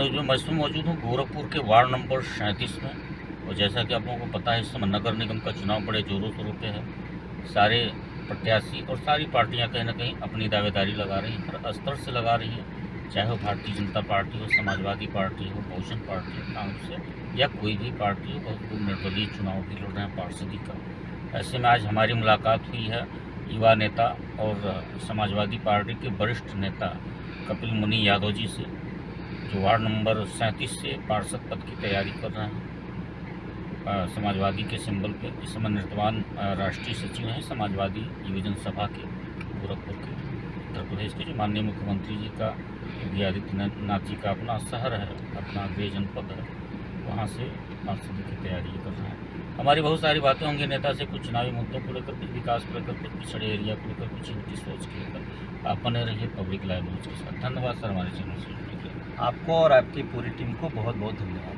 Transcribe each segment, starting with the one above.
मैं मौजूद हूँ गोरखपुर के वार्ड नंबर 37 में। और जैसा कि आप लोगों को पता है, इस समय नगर निगम का चुनाव बड़े जोरों शोरों पे है। सारे प्रत्याशी और सारी पार्टियां कहीं ना कहीं अपनी दावेदारी लगा रही हैं, हर स्तर से लगा रही हैं, चाहे वो भारतीय जनता पार्टी हो, समाजवादी पार्टी हो, बहुजन पार्टी हो, कांग्रेस या कोई भी पार्टी हो। बहुत निर्दलीय चुनाव भी लड़ रहे हैं पार्षदी का। ऐसे में आज हमारी मुलाकात हुई है युवा नेता और समाजवादी पार्टी के वरिष्ठ नेता कपिल मुनि यादव जी से, जो वार्ड नंबर 37 से पार्षद पद की तैयारी कर रहे हैं समाजवादी के सिंबल पे। इस समय निर्तमान राष्ट्रीय सचिव हैं समाजवादी युवजन सभा के गोरखपुर के, उत्तर प्रदेश के, जो माननीय मुख्यमंत्री जी का योगी आदित्यनाथ जी का अपना शहर है, अपना गृह जनपद है, वहाँ से पार्षदी की तैयारी कर रहे हैं। हमारी बहुत सारी बातें होंगी नेता से, कुछ चुनावी मुद्दों को लेकर, कुछ विकास को लेकर, कुछ पिछड़े एरिया को लेकर, कुछ इनकी सोच के लेकर। आप बने रहिए पब्लिक लाइव न्यूज़ के साथ। धन्यवाद सर हमारे चैनल से जुड़ने के लिए। आपको और आपकी पूरी टीम को बहुत बहुत धन्यवाद।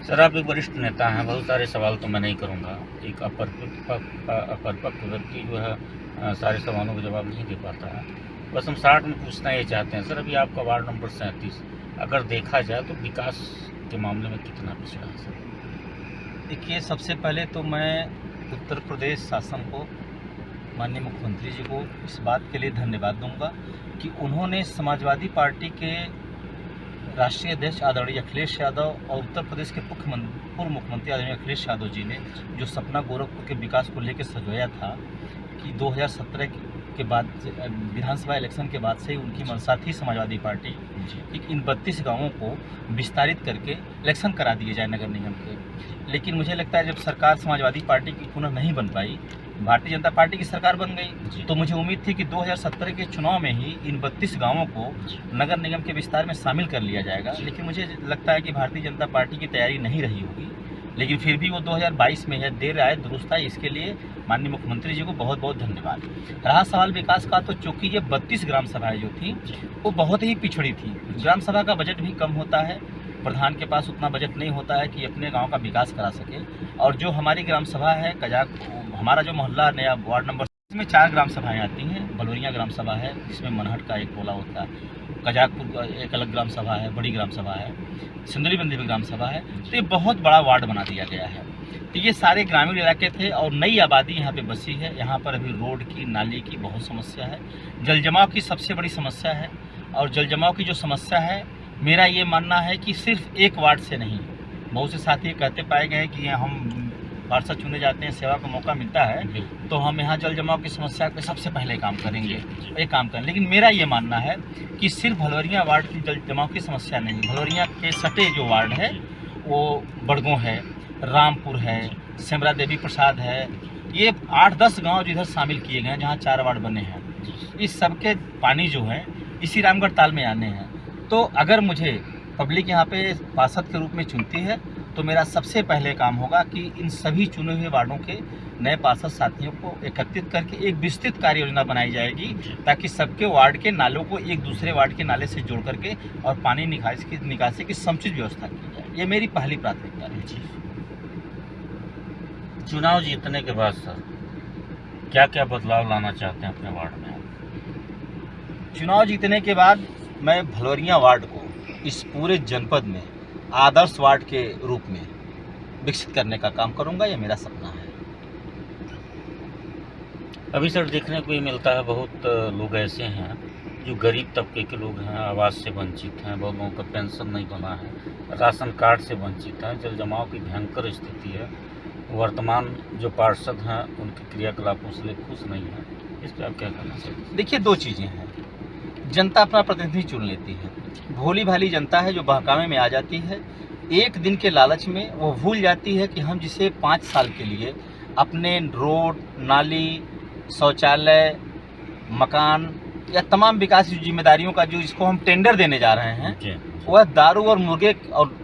सर, आप एक वरिष्ठ नेता हैं, बहुत सारे सवाल तो मैं नहीं करूंगा। एक अपरिपक्व व्यक्ति जो है सारे सवालों का जवाब नहीं दे पाता है। बस हम 60 में पूछना ये चाहते हैं सर, अभी आपका वार्ड नंबर 37 अगर देखा जाए तो विकास के मामले में कितना पिछड़ा है सर? देखिए, सबसे पहले तो मैं उत्तर प्रदेश शासन को, माननीय मुख्यमंत्री जी को इस बात के लिए धन्यवाद दूंगा कि उन्होंने समाजवादी पार्टी के राष्ट्रीय अध्यक्ष आदरणीय अखिलेश यादव और उत्तर प्रदेश के पूर्व मुख्यमंत्री आदरणीय अखिलेश यादव जी ने जो सपना गोरखपुर के विकास को लेकर सजोया था कि 2017 के बाद विधानसभा इलेक्शन के बाद से ही उनकी मनसा थी समाजवादी पार्टी कि इन 32 गांवों को विस्तारित करके इलेक्शन करा दिए जाए नगर निगम के। लेकिन मुझे लगता है जब सरकार समाजवादी पार्टी की पुनः नहीं बन पाई, भारतीय जनता पार्टी की सरकार बन गई, तो मुझे उम्मीद थी कि 2017 के चुनाव में ही इन 32 गांवों को नगर निगम के विस्तार में शामिल कर लिया जाएगा। लेकिन मुझे लगता है कि भारतीय जनता पार्टी की तैयारी नहीं रही होगी, लेकिन फिर भी वो 2022 में है, देर आए दुरुस्त आए, इसके लिए माननीय मुख्यमंत्री जी को बहुत बहुत धन्यवाद। रहा सवाल विकास का, तो चूँकि ये 32 ग्राम सभाएँ जो थी वो बहुत ही पिछड़ी थी। ग्राम सभा का बजट भी कम होता है, प्रधान के पास उतना बजट नहीं होता है कि अपने गांव का विकास करा सके। और जो हमारी ग्राम सभा है हमारा जो मोहल्ला नया वार्ड नंबर, इसमें 4 ग्राम सभाएं आती हैं। बलोरिया ग्राम सभा है जिसमें मनहट का एक टोला होता है, कजाकपुर एक अलग ग्राम सभा है, बड़ी ग्राम सभा है, सिंदुली बंदी में ग्राम सभा है। तो ये बहुत बड़ा वार्ड बना दिया गया है। तो ये सारे ग्रामीण इलाके थे और नई आबादी यहाँ पे बसी है। यहाँ पर अभी रोड की, नाली की बहुत समस्या है, जल जमाव की सबसे बड़ी समस्या है। और जल जमाव की जो समस्या है, मेरा ये मानना है कि सिर्फ एक वार्ड से नहीं, बहुत से साथी कहते पाए गए कि हम पार्षद चुने जाते हैं, सेवा का मौका मिलता है तो हम यहाँ जल जमाव की समस्या पे सबसे पहले काम करेंगे, एक काम करें। लेकिन मेरा ये मानना है कि सिर्फ भलवरिया वार्ड की जल जमाव की समस्या नहीं, भलवरिया के सटे जो वार्ड है वो बड़गों है, रामपुर है, सिमरा देवी प्रसाद है, ये 8-10 गाँव जिधर शामिल किए गए हैं जहाँ 4 वार्ड बने हैं। इस सबके पानी जो है इसी रामगढ़ ताल में आने हैं। तो अगर मुझे पब्लिक यहाँ पे पार्षद के रूप में चुनती है तो मेरा सबसे पहले काम होगा कि इन सभी चुने हुए वार्डों के नए पार्षद साथियों को एकत्रित करके एक विस्तृत कार्य योजना बनाई जाएगी, ताकि सबके वार्ड के नालों को एक दूसरे वार्ड के नाले से जोड़ करके और पानी निकासी की समुचित व्यवस्था की जाए। ये मेरी पहली प्राथमिकता है। चुनाव जीतने के बाद सर क्या क्या बदलाव लाना चाहते हैं अपने वार्ड में? चुनाव जीतने के बाद मैं भलवरिया वार्ड को इस पूरे जनपद में आदर्श वार्ड के रूप में विकसित करने का काम करूंगा, ये मेरा सपना है। अभी सर देखने को ये मिलता है बहुत लोग ऐसे हैं जो गरीब तबके के लोग हैं, आवास से वंचित हैं, बहुत लोगों का पेंशन नहीं बना है, राशन कार्ड से वंचित हैं, जल जमाव की भयंकर स्थिति है। वर्तमान जो पार्षद हैं उनके क्रियाकलापों से खुश नहीं है, इस पर आप क्या कहना चाहिए? देखिए, 2 चीज़ें हैं। जनता अपना प्रतिनिधि चुन लेती है, भोली भाली जनता है जो बहकावे में आ जाती है। एक दिन के लालच में वो भूल जाती है कि हम जिसे 5 साल के लिए अपने रोड, नाली, शौचालय, मकान या तमाम विकास की जिम्मेदारियों का जो इसको हम टेंडर देने जा रहे हैं, वह दारू और मुर्गे और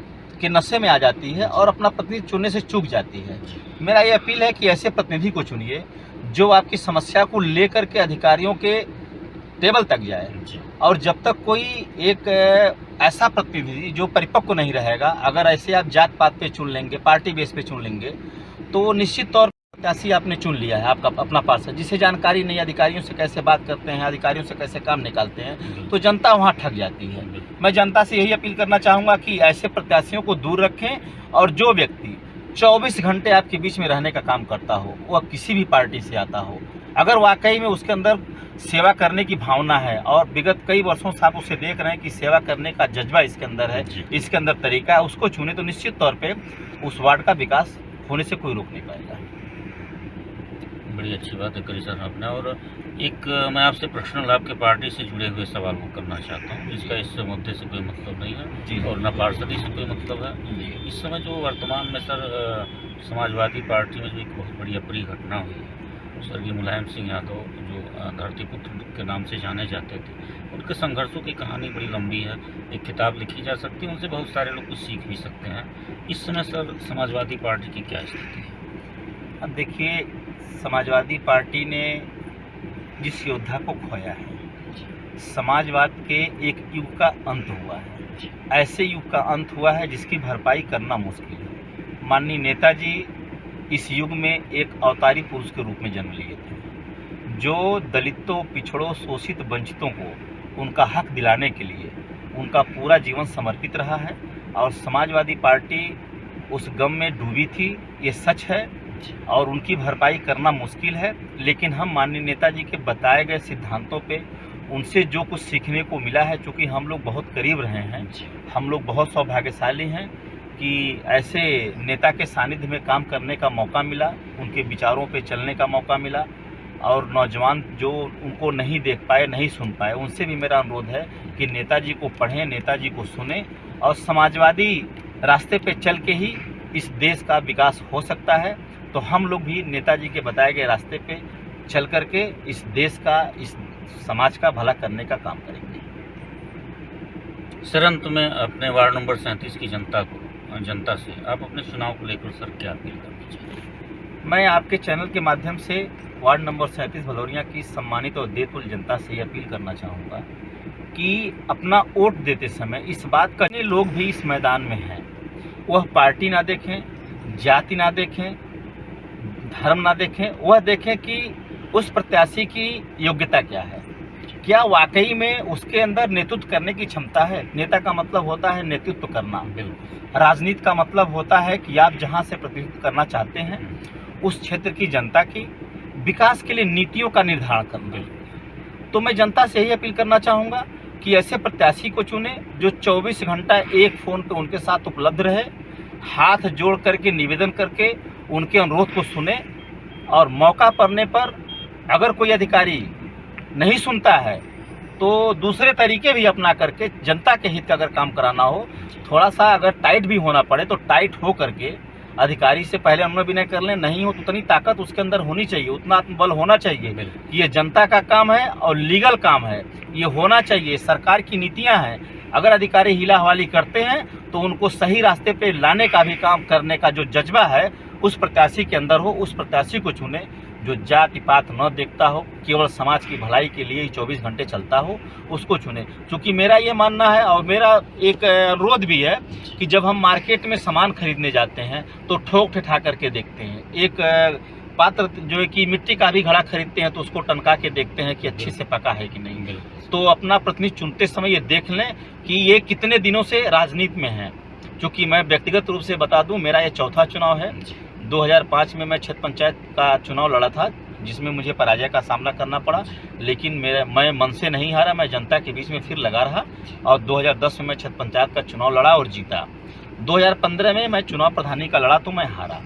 के नशे में आ जाती है और अपना प्रतिनिधि चुनने से चूक जाती है। मेरा ये अपील है कि ऐसे प्रतिनिधि को चुनिए जो आपकी समस्या को लेकर के अधिकारियों के टेबल तक जाए। और जब तक कोई एक ऐसा प्रतिनिधि जो परिपक्व नहीं रहेगा, अगर ऐसे आप जात पात पे चुन लेंगे, पार्टी बेस पे चुन लेंगे, तो निश्चित तौर प्रत्याशी आपने चुन लिया है, आपका अपना पार्षद, जिसे जानकारी नहीं अधिकारियों से कैसे बात करते हैं, अधिकारियों से कैसे काम निकालते हैं, तो जनता वहाँ ठग जाती है। मैं जनता से यही अपील करना चाहूँगा कि ऐसे प्रत्याशियों को दूर रखें, और जो व्यक्ति 24 घंटे आपके बीच में रहने का काम करता हो, वह किसी भी पार्टी से आता हो, अगर वाकई में उसके अंदर सेवा करने की भावना है और विगत कई वर्षों से आप उसे देख रहे हैं कि सेवा करने का जज्बा इसके अंदर है, इसके अंदर तरीका है, उसको चुने तो निश्चित तौर पे उस वार्ड का विकास होने से कोई रोक नहीं पाएगा। बड़ी अच्छी बात है करी सर आपने। और एक मैं आपसे पर्सनल आपके पार्टी से जुड़े हुए सवाल को करना चाहता हूँ, इसका इस मुद्दे से कोई मतलब नहीं है जी, और न पार्षदी से कोई मतलब है। इस समय जो वर्तमान में सर समाजवादी पार्टी में जो एक बहुत बड़ी अप्रिय घटना हुई है, स्वर्गीय मुलायम सिंह यादव जो धरतीपुत्र के नाम से जाने जाते थे, उनके संघर्षों की कहानी बड़ी लंबी है, एक किताब लिखी जा सकती है, उनसे बहुत सारे लोग कुछ सीख भी सकते हैं। इस समय सर समाजवादी पार्टी की क्या स्थिति है? अब देखिए, समाजवादी पार्टी ने जिस योद्धा को खोया है, समाजवाद के एक युग का अंत हुआ है, ऐसे युग का अंत हुआ है जिसकी भरपाई करना मुश्किल है। माननीय नेताजी इस युग में एक अवतारी पुरुष के रूप में जन्म लिए थे, जो दलितों, पिछड़ों, शोषित, वंचितों को उनका हक दिलाने के लिए उनका पूरा जीवन समर्पित रहा है, और समाजवादी पार्टी उस गम में डूबी थी, ये सच है, और उनकी भरपाई करना मुश्किल है। लेकिन हम माननीय नेताजी के बताए गए सिद्धांतों पे उनसे जो कुछ सीखने को मिला है, चूँकि हम लोग बहुत करीब रहे हैं, हम लोग बहुत सौभाग्यशाली हैं कि ऐसे नेता के सानिध्य में काम करने का मौका मिला, उनके विचारों पे चलने का मौका मिला, और नौजवान जो उनको नहीं देख पाए, नहीं सुन पाए, उनसे भी मेरा अनुरोध है कि नेताजी को पढ़ें, नेताजी को सुने, और समाजवादी रास्ते पे चल के ही इस देश का विकास हो सकता है। तो हम लोग भी नेताजी के बताए गए रास्ते पे चल करके इस देश का, इस समाज का भला करने का काम करेंगे। सर अंत में अपने वार्ड नंबर 37 की जनता से आप अपने चुनाव को लेकर सर क्या अपील करना चाहिए? मैं आपके चैनल के माध्यम से वार्ड नंबर 37 भलौरिया की सम्मानित और देतुल जनता से ये अपील करना चाहूँगा कि अपना वोट देते समय इस बात का, लोग भी इस मैदान में हैं, वह पार्टी ना देखें, जाति ना देखें, धर्म ना देखें, वह देखें कि उस प्रत्याशी की योग्यता क्या है, क्या वाकई में उसके अंदर नेतृत्व करने की क्षमता है। नेता का मतलब होता है नेतृत्व करना, राजनीति का मतलब होता है कि आप जहां से प्रतिनिधित्व करना चाहते हैं उस क्षेत्र की जनता की विकास के लिए नीतियों का निर्धारण करना। तो मैं जनता से यही अपील करना चाहूँगा कि ऐसे प्रत्याशी को चुने जो 24 घंटा एक फ़ोन पे उनके साथ उपलब्ध रहे, हाथ जोड़ करके निवेदन करके उनके अनुरोध को सुने, और मौका पड़ने पर अगर कोई अधिकारी नहीं सुनता है तो दूसरे तरीके भी अपना करके जनता के हित का अगर काम कराना हो, थोड़ा सा अगर टाइट भी होना पड़े तो टाइट हो करके अधिकारी से पहले अनुनय विनय कर लें। नहीं हो तो उतनी ताकत उसके अंदर होनी चाहिए, उतना आत्मबल होना चाहिए कि ये जनता का काम है और लीगल काम है, ये होना चाहिए, सरकार की नीतियां हैं। अगर अधिकारी हिला हवाली करते हैं तो उनको सही रास्ते पे लाने का भी काम करने का जो जज्बा है उस प्रत्याशी के अंदर हो, उस प्रत्याशी को चुने जो जाति पात न देखता हो, केवल समाज की भलाई के लिए ही 24 घंटे चलता हो, उसको चुने। क्योंकि मेरा ये मानना है और मेरा एक अनुरोध भी है कि जब हम मार्केट में सामान खरीदने जाते हैं तो ठोक ठिठा करके देखते हैं, एक पात्र जो है कि मिट्टी का भी घड़ा खरीदते हैं तो उसको टनका के देखते हैं कि अच्छे से पका है कि नहीं। तो अपना प्रतिनिधि चुनते समय ये देख लें कि ये कितने दिनों से राजनीति में है। क्योंकि मैं व्यक्तिगत रूप से बता दूं, मेरा ये चौथा चुनाव है। 2005 में मैं क्षेत्र पंचायत का चुनाव लड़ा था जिसमें मुझे पराजय का सामना करना पड़ा, लेकिन मैं मन से नहीं हारा, मैं जनता के बीच में फिर लगा रहा, और 2010 में मैं क्षेत्र पंचायत का चुनाव लड़ा और जीता। 2015 में मैं चुनाव प्रधानी का लड़ा तो मैं हारा।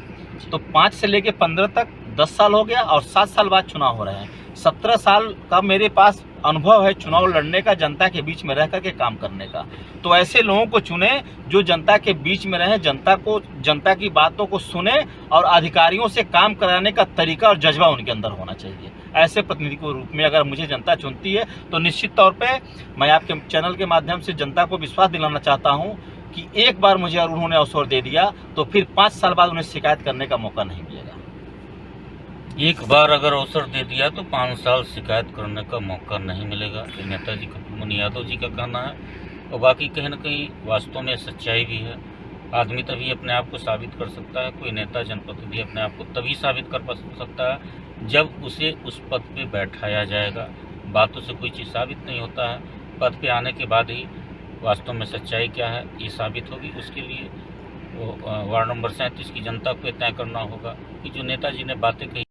तो 5 से लेकर 15 तक 10 साल हो गया और 7 साल बाद चुनाव हो रहे हैं। 17 साल का मेरे पास अनुभव है चुनाव लड़ने का, जनता के बीच में रह करके काम करने का। तो ऐसे लोगों को चुने जो जनता के बीच में रहें, जनता की बातों को सुने, और अधिकारियों से काम कराने का तरीका और जज्बा उनके अंदर होना चाहिए। ऐसे प्रतिनिधि के रूप में अगर मुझे जनता चुनती है तो निश्चित तौर पे मैं आपके चैनल के माध्यम से जनता को विश्वास दिलाना चाहता हूँ कि एक बार मुझे और उन्होंने अवसर दे दिया तो फिर 5 साल बाद उन्हें शिकायत करने का मौका नहीं मिलेगा। एक बार अगर अवसर दे दिया तो 5 साल शिकायत करने का मौका नहीं मिलेगा, ये नेताजी कपूर यादव जी का कहना है। और बाकी कहीं ना कहीं वास्तव में सच्चाई भी है। आदमी तभी अपने आप को साबित कर सकता है, कोई नेता जनप्रतिनिधि अपने आप को तभी साबित कर सकता है जब उसे उस पद पे बैठाया जाएगा। बातों से कोई चीज़ साबित नहीं होता है, पद पे आने के बाद ही वास्तव में सच्चाई क्या है ये साबित होगी। उसके लिए वो वार्ड नंबर 37 की जनता को तय करना होगा कि जो नेताजी ने बातें कही।